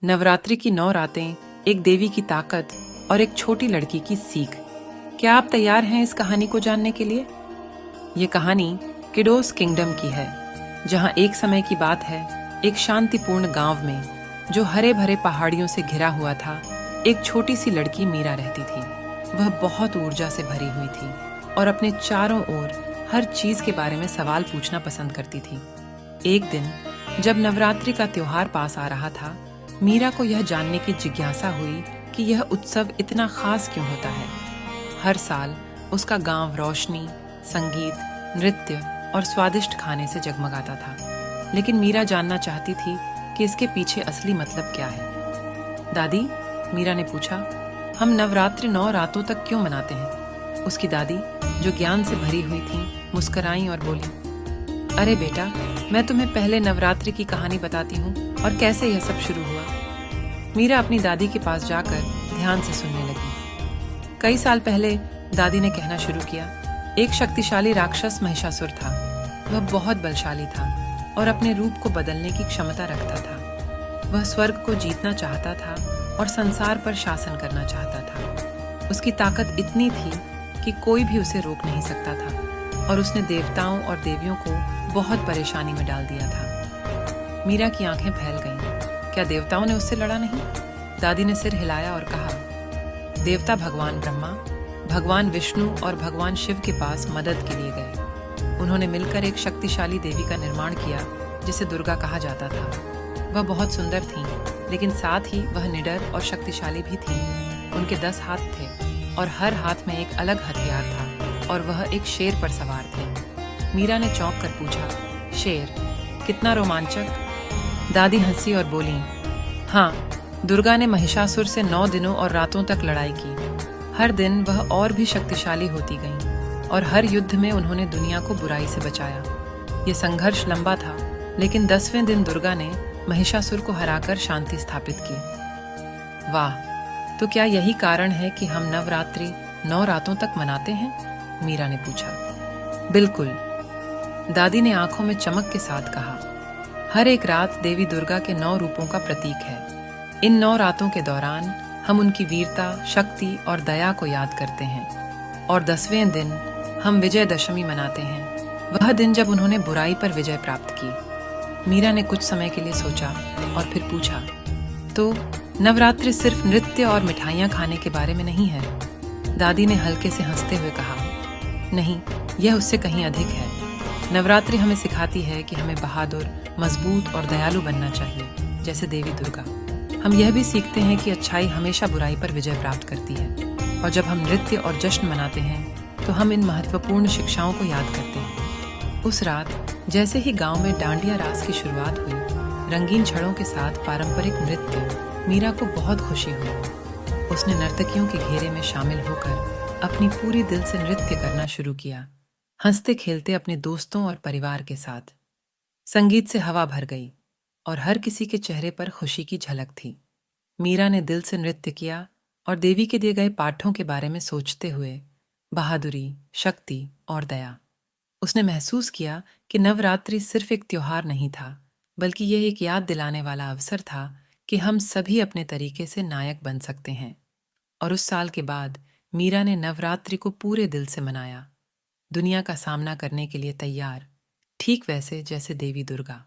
नवरात्रि की 9 रातें, एक देवी की ताकत और एक छोटी लड़की की सीख। क्या आप तैयार हैं इस कहानी को जानने के लिए? ये कहानी किडोस किंगडम की है, जहां एक समय की बात है, एक शांतिपूर्ण गांव में, जो हरे भरे पहाड़ियों से घिरा हुआ था, एक छोटी सी लड़की मीरा रहती थी। वह बहुत ऊर्जा से भरी हुई थी और अपने चारों ओर हर चीज के बारे में सवाल पूछना पसंद करती थी। एक दिन जब नवरात्रि का त्योहार पास आ रहा था, मीरा को यह जानने की जिज्ञासा हुई कि यह उत्सव इतना खास क्यों होता है। हर साल उसका गांव रोशनी, संगीत, नृत्य और स्वादिष्ट खाने से जगमगाता था, लेकिन मीरा जानना चाहती थी कि इसके पीछे असली मतलब क्या है। दादी, मीरा ने पूछा, हम नवरात्रि 9 रातों तक क्यों मनाते हैं? उसकी दादी, जो ज्ञान से भरी हुई थी, मुस्कुराई और बोली, अरे बेटा, मैं तुम्हें पहले नवरात्रि की कहानी बताती हूँ और कैसे यह सब शुरू हुआ। मीरा अपनी दादी के पास जाकर ध्यान से सुनने लगी। कई साल पहले दादी ने कहना शुरू किया, एक शक्तिशाली राक्षस महिषासुर था। वह बहुत बलशाली था और अपने रूप को बदलने की क्षमता रखता था। वह स्वर्ग को जीतना चाहता था और संसार पर शासन करना चाहता था। उसकी ताकत इतनी थी कि कोई भी उसे रोक नहीं सकता था और उसने देवताओं और देवियों को बहुत परेशानी में डाल दिया था। मीरा की आंखें फैल गईं। क्या देवताओं ने उससे लड़ा नहीं? दादी ने सिर हिलाया और कहा, देवता भगवान ब्रह्मा, भगवान विष्णु और भगवान शिव के पास मदद के लिए गए। उन्होंने मिलकर एक शक्तिशाली देवी का निर्माण किया जिसे दुर्गा कहा जाता था। वह बहुत सुंदर थी, लेकिन साथ ही वह निडर और शक्तिशाली भी थी। उनके 10 हाथ थे और हर हाथ में एक अलग हथियार था और वह एक शेर पर सवार थे। मीरा ने चौंक कर पूछा, शेर? कितना रोमांचक। दादी हंसी और बोली, हाँ, दुर्गा ने महिषासुर से 9 दिनों और रातों तक लड़ाई की। हर दिन वह और भी शक्तिशाली होती गईं और हर युद्ध में उन्होंने दुनिया को बुराई से बचाया। ये संघर्ष लंबा था, लेकिन 10वें दिन दुर्गा ने महिषासुर को हराकर शांति स्थापित की। वाह, तो क्या यही कारण है कि हम नवरात्रि 9 रातों तक मनाते हैं? मीरा ने पूछा। बिल्कुल, दादी ने आंखों में चमक के साथ कहा। हर एक रात देवी दुर्गा के 9 रूपों का प्रतीक है। इन 9 रातों के दौरान हम उनकी वीरता, शक्ति और दया को याद करते हैं और 10वें दिन हम विजयदशमी मनाते हैं, वह दिन जब उन्होंने बुराई पर विजय प्राप्त की। मीरा ने कुछ समय के लिए सोचा और फिर पूछा, तो नवरात्रि सिर्फ नृत्य और मिठाइयाँ खाने के बारे में नहीं है? दादी ने हल्के से हंसते हुए कहा, नहीं, यह उससे कहीं अधिक है। नवरात्रि हमें सिखाती है कि हमें बहादुर, मजबूत और दयालु बनना चाहिए, जैसे देवी दुर्गा। हम यह भी सीखते हैं कि अच्छाई हमेशा बुराई पर विजय प्राप्त करती है और जब हम नृत्य और जश्न मनाते हैं तो हम इन महत्वपूर्ण शिक्षाओं को याद करते हैं। उस रात जैसे ही गांव में डांडिया रास की शुरुआत हुई, रंगीन छड़ों के साथ पारंपरिक नृत्य, मीरा को बहुत खुशी हुई। उसने नर्तकियों के घेरे में शामिल होकर अपनी पूरी दिल से नृत्य करना शुरू किया, हंसते खेलते अपने दोस्तों और परिवार के साथ। संगीत से हवा भर गई और हर किसी के चेहरे पर खुशी की झलक थी। मीरा ने दिल से नृत्य किया और देवी के दिए गए पाठों के बारे में सोचते हुए बहादुरी, शक्ति और दया। उसने महसूस किया कि नवरात्रि सिर्फ एक त्योहार नहीं था, बल्कि यह एक याद दिलाने वाला अवसर था कि हम सभी अपने तरीके से नायक बन सकते हैं। और उस साल के बाद मीरा ने नवरात्रि को पूरे दिल से मनाया, दुनिया का सामना करने के लिए तैयार, ठीक वैसे जैसे देवी दुर्गा।